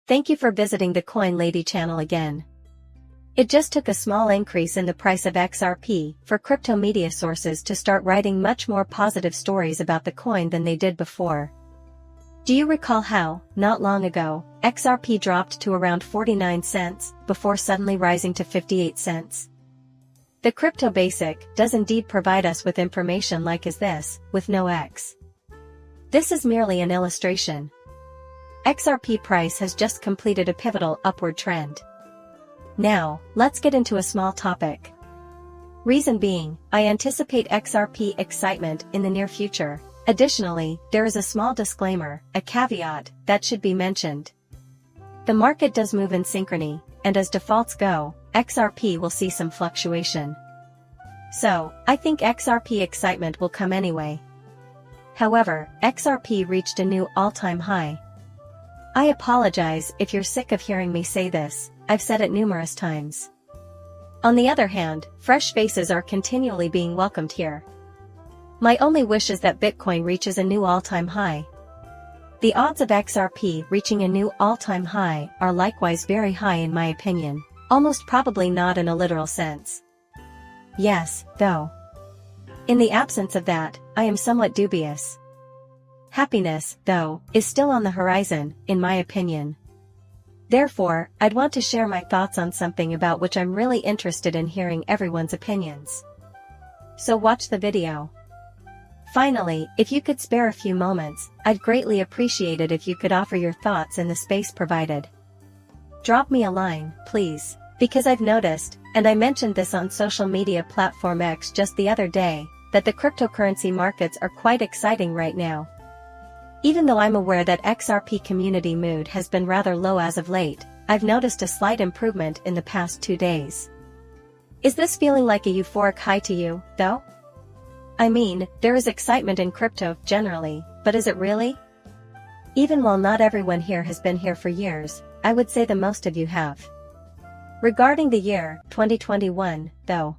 Thank you for visiting the Coin Lady channel again. It just took a small increase in the price of XRP for crypto media sources to start writing much more positive stories about the coin than they did before. Do you recall how, not long ago, XRP dropped to around 49 cents before suddenly rising to 58 cents? The Crypto Basic does indeed provide us with information like this, with no X. This is merely an illustration. XRP price has just completed a pivotal upward trend. Now, let's get into a small topic. Reason being, I anticipate XRP excitement in the near future. Additionally, there is a small disclaimer, a caveat, that should be mentioned. The market does move in synchrony, and as defaults go, XRP will see some fluctuation. So, I think XRP excitement will come anyway. However, XRP reached a new all-time high. I apologize if you're sick of hearing me say this, I've said it numerous times. On the other hand, fresh faces are continually being welcomed here. My only wish is that Bitcoin reaches a new all-time high. The odds of XRP reaching a new all-time high are likewise very high in my opinion, almost probably not in a literal sense. Yes, though. In the absence of that, I am somewhat dubious. Happiness, though, is still on the horizon, in my opinion. Therefore, I'd want to share my thoughts on something about which I'm really interested in hearing everyone's opinions. So watch the video. Finally, if you could spare a few moments, I'd greatly appreciate it if you could offer your thoughts in the space provided. Drop me a line, please, because I've noticed, and I mentioned this on social media platform X just the other day, that the cryptocurrency markets are quite exciting right now. Even though I'm aware that XRP community mood has been rather low as of late, I've noticed a slight improvement in the past 2 days. Is this feeling like a euphoric high to you, though? I mean, there is excitement in crypto generally, but is it really? Even while not everyone here has been here for years, I would say the most of you have. Regarding the year 2021, though.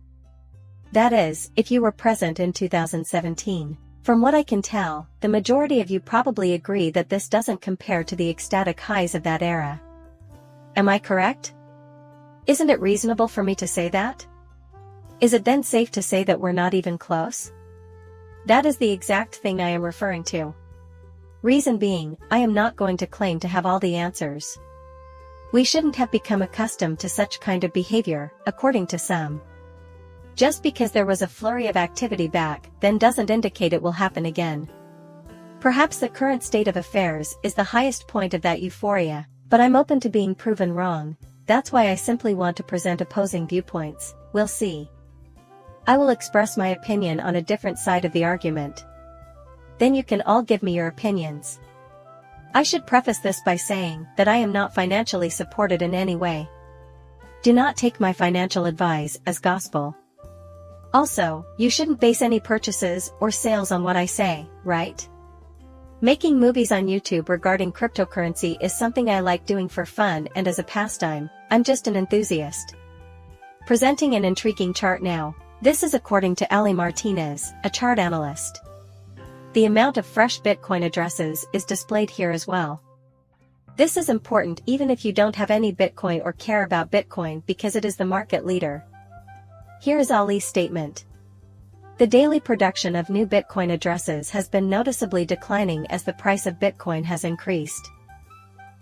That is, if you were present in 2017. From what I can tell, the majority of you probably agree that this doesn't compare to the ecstatic highs of that era. Am I correct? Isn't it reasonable for me to say that? Is it then safe to say that we're not even close? That is the exact thing I am referring to. Reason being, I am not going to claim to have all the answers. We shouldn't have become accustomed to such kind of behavior, according to some. Just because there was a flurry of activity back then doesn't indicate it will happen again. Perhaps the current state of affairs is the highest point of that euphoria, but I'm open to being proven wrong. That's why I simply want to present opposing viewpoints. We'll see. I will express my opinion on a different side of the argument. Then you can all give me your opinions. I should preface this by saying that I am not financially supported in any way. Do not take my financial advice as gospel. Also, you shouldn't base any purchases or sales on what I say, right? Making movies on YouTube regarding cryptocurrency is something I like doing for fun and as a pastime. I'm just an enthusiast. Presenting an intriguing chart now. This is according to Ali Martinez, a chart analyst. The amount of fresh Bitcoin addresses is displayed here as well. This is important even if you don't have any Bitcoin or care about Bitcoin because it is the market leader. Here is Ali's statement. The daily production of new Bitcoin addresses has been noticeably declining as the price of Bitcoin has increased.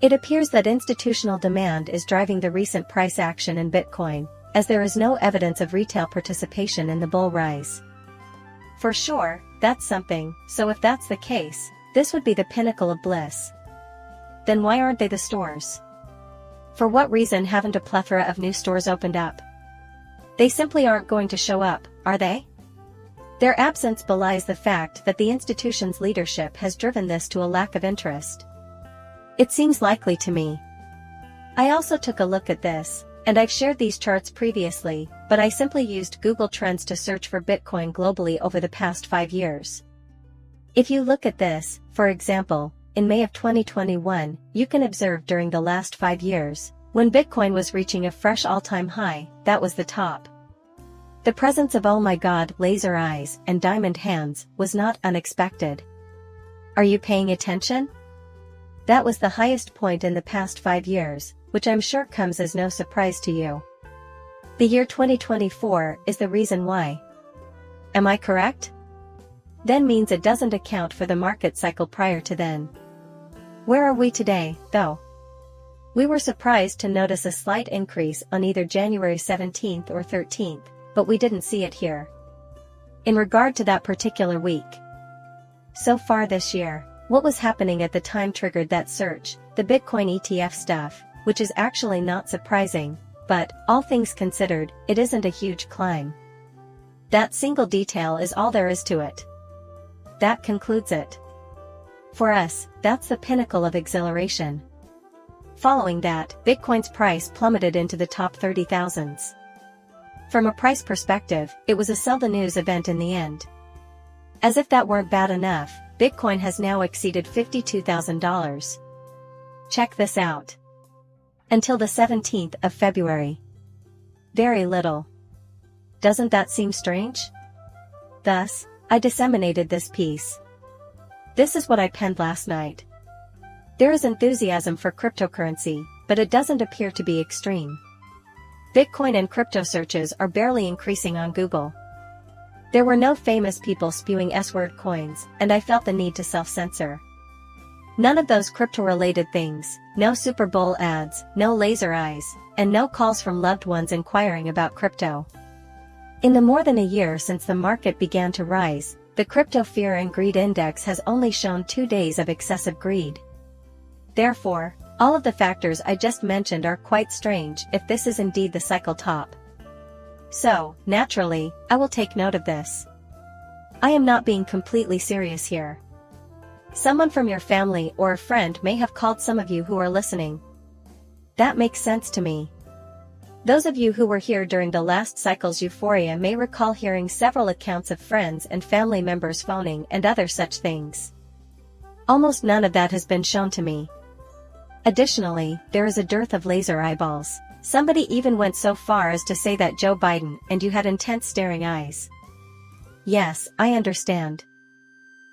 It appears that institutional demand is driving the recent price action in Bitcoin, as there is no evidence of retail participation in the bull rise. For sure, that's something, so if that's the case, this would be the pinnacle of bliss. Then why aren't they the stores? For what reason haven't a plethora of new stores opened up? They simply aren't going to show up, are they? Their absence belies the fact that the institution's leadership has driven this to a lack of interest. It seems likely to me. I also took a look at this, and I've shared these charts previously, but I simply used Google Trends to search for Bitcoin globally over the past 5 years. If you look at this, for example, in May of 2021, you can observe during the last 5 years, when Bitcoin was reaching a fresh all-time high, that was the top. The presence of oh my god laser eyes and diamond hands was not unexpected. Are you paying attention? That was the highest point in the past 5 years, which I'm sure comes as no surprise to you. The year 2024 is the reason why. Am I correct? Then means it doesn't account for the market cycle prior to then. Where are we today, though? We were surprised to notice a slight increase on either January 17th or 13th, but we didn't see it here. In regard to that particular week. So far this year, what was happening at the time triggered that surge, the Bitcoin ETF stuff, which is actually not surprising, but, all things considered, it isn't a huge climb. That single detail is all there is to it. That concludes it. For us, that's the pinnacle of exhilaration. Following that, Bitcoin's price plummeted into the top 30,000s. From a price perspective, it was a sell the news event in the end. As if that weren't bad enough, Bitcoin has now exceeded $52,000. Check this out. Until the 17th of February. Very little. Doesn't that seem strange? Thus, I disseminated this piece. This is what I penned last night. There is enthusiasm for cryptocurrency, but it doesn't appear to be extreme. Bitcoin and crypto searches are barely increasing on Google. There were no famous people spewing S-word coins, and I felt the need to self-censor. None of those crypto-related things, no Super Bowl ads, no laser eyes, and no calls from loved ones inquiring about crypto. In the more than a year since the market began to rise, the Crypto Fear and Greed Index has only shown 2 days of excessive greed. Therefore, all of the factors I just mentioned are quite strange if this is indeed the cycle top. So, naturally, I will take note of this. I am not being completely serious here. Someone from your family or a friend may have called some of you who are listening. That makes sense to me. Those of you who were here during the last cycle's euphoria may recall hearing several accounts of friends and family members phoning and other such things. Almost none of that has been shown to me. Additionally, there is a dearth of laser eyeballs. Somebody even went so far as to say that Joe Biden and you had intense staring eyes. Yes, I understand.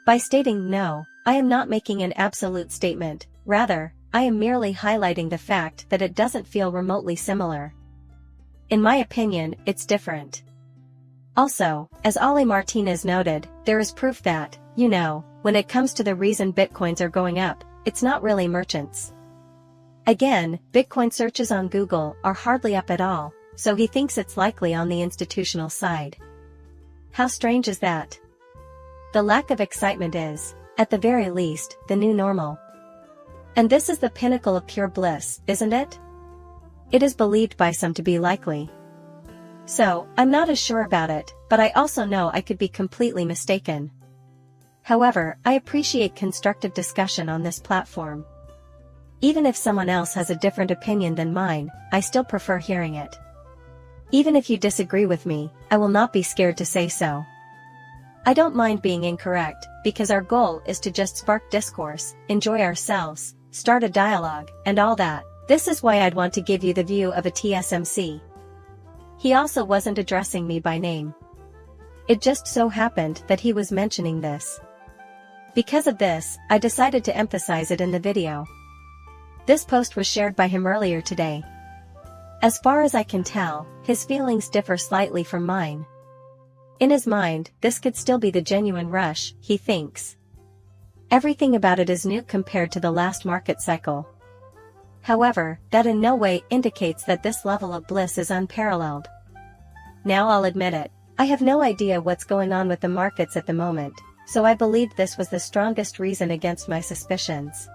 By stating no, I am not making an absolute statement, rather, I am merely highlighting the fact that it doesn't feel remotely similar. In my opinion, it's different. Also, as Ollie Martinez noted, there is proof that, when it comes to the reason Bitcoins are going up, it's not really merchants. Again, Bitcoin searches on Google are hardly up at all, so he thinks it's likely on the institutional side. How strange is that? The lack of excitement is, at the very least, the new normal. And this is the pinnacle of pure bliss, isn't it? It is believed by some to be likely. So, I'm not as sure about it, but I also know I could be completely mistaken. However, I appreciate constructive discussion on this platform. Even if someone else has a different opinion than mine, I still prefer hearing it. Even if you disagree with me, I will not be scared to say so. I don't mind being incorrect, because our goal is to just spark discourse, enjoy ourselves, start a dialogue, and all that. This is why I'd want to give you the view of a TSMC. He also wasn't addressing me by name. It just so happened that he was mentioning this. Because of this, I decided to emphasize it in the video. This post was shared by him earlier today. As far as I can tell, his feelings differ slightly from mine. In his mind, this could still be the genuine rush, he thinks. Everything about it is new compared to the last market cycle. However, that in no way indicates that this level of bliss is unparalleled. Now I'll admit it, I have no idea what's going on with the markets at the moment, so I believed this was the strongest reason against my suspicions.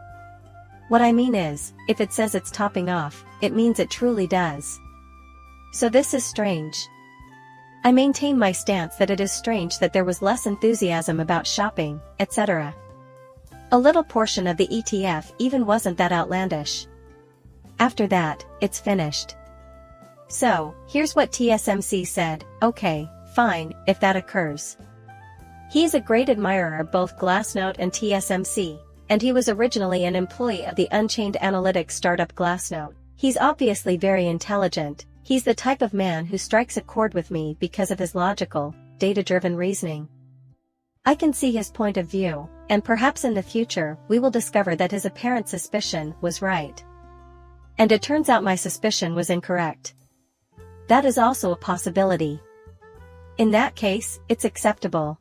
What I mean is, if it says it's topping off, it means it truly does. So this is strange. I maintain my stance that it is strange that there was less enthusiasm about shopping, etc. A little portion of the ETF even wasn't that outlandish. After that, it's finished. So, here's what TSMC said, okay, fine, if that occurs. He is a great admirer of both Glassnode and TSMC, and he was originally an employee of the Unchained Analytics startup Glassnode. He's obviously very intelligent, he's the type of man who strikes a chord with me because of his logical, data-driven reasoning. I can see his point of view, and perhaps in the future we will discover that his apparent suspicion was right. And it turns out my suspicion was incorrect. That is also a possibility. In that case, it's acceptable.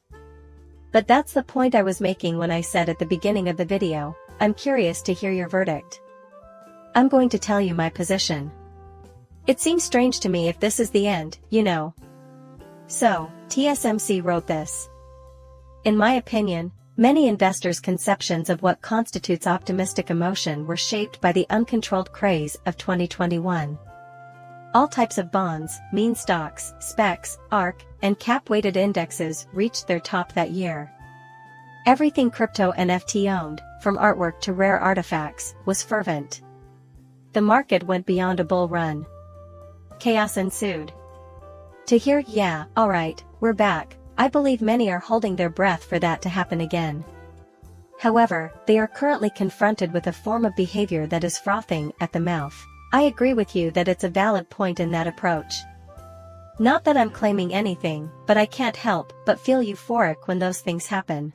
But that's the point I was making when I said at the beginning of the video, I'm curious to hear your verdict. I'm going to tell you my position. It seems strange to me if this is the end, you know. So, TSMC wrote this. In my opinion, many investors' conceptions of what constitutes optimistic emotion were shaped by the uncontrolled craze of 2021. All types of bonds, meme stocks, specs, ARK, and cap-weighted indexes reached their top that year. Everything crypto NFT owned, from artwork to rare artifacts, was fervent. The market went beyond a bull run. Chaos ensued. To hear, yeah, alright, we're back, I believe many are holding their breath for that to happen again. However, they are currently confronted with a form of behavior that is frothing at the mouth. I agree with you that it's a valid point in that approach. Not that I'm claiming anything, but I can't help but feel euphoric when those things happen.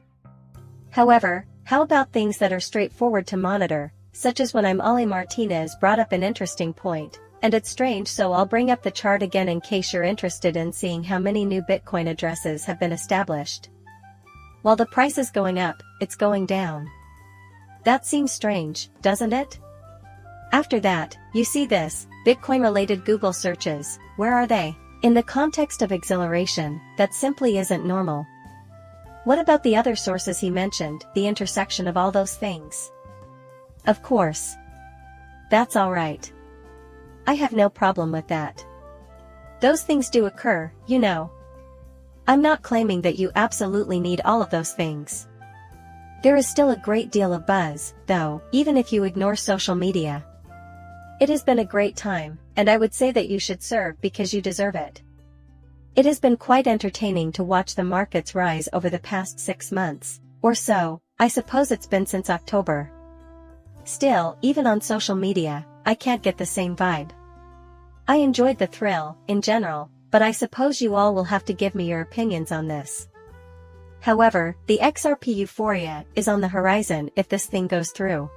However, how about things that are straightforward to monitor, such as when Ollie Martinez brought up an interesting point, and it's strange, so I'll bring up the chart again in case you're interested in seeing how many new Bitcoin addresses have been established. While the price is going up, it's going down. That seems strange, doesn't it? After that, you see this, Bitcoin-related Google searches, where are they? In the context of exhilaration, that simply isn't normal. What about the other sources he mentioned, the intersection of all those things? Of course. That's alright. I have no problem with that. Those things do occur, you know. I'm not claiming that you absolutely need all of those things. There is still a great deal of buzz, though, even if you ignore social media. It has been a great time, and I would say that you should serve because you deserve it. It has been quite entertaining to watch the markets rise over the past 6 months, or so, I suppose it's been since October. Still, even on social media, I can't get the same vibe. I enjoyed the thrill, in general, but I suppose you all will have to give me your opinions on this. However, the XRP euphoria is on the horizon if this thing goes through.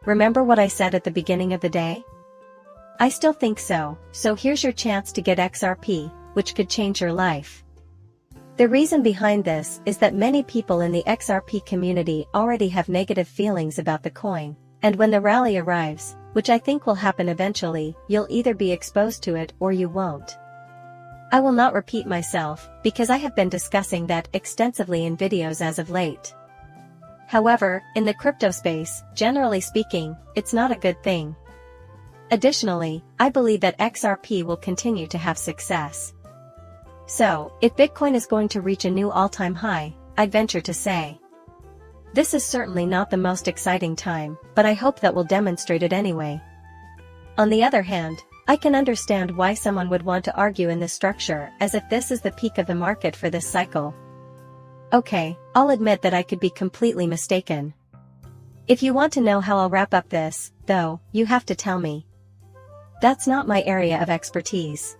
Remember what I said at the beginning of the day? I still think so, so here's your chance to get XRP, which could change your life. The reason behind this is that many people in the XRP community already have negative feelings about the coin, and when the rally arrives, which I think will happen eventually, you'll either be exposed to it or you won't. I will not repeat myself, because I have been discussing that extensively in videos as of late. However, in the crypto space, generally speaking, it's not a good thing. Additionally, I believe that XRP will continue to have success. So, if Bitcoin is going to reach a new all-time high, I'd venture to say, this is certainly not the most exciting time, but I hope that we'll demonstrate it anyway. On the other hand, I can understand why someone would want to argue in this structure as if this is the peak of the market for this cycle. Okay, I'll admit that I could be completely mistaken. If you want to know how I'll wrap up this, though, you have to tell me. That's not my area of expertise.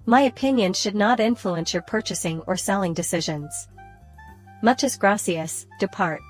My opinion should not influence your purchasing or selling decisions. Muchas gracias, depart.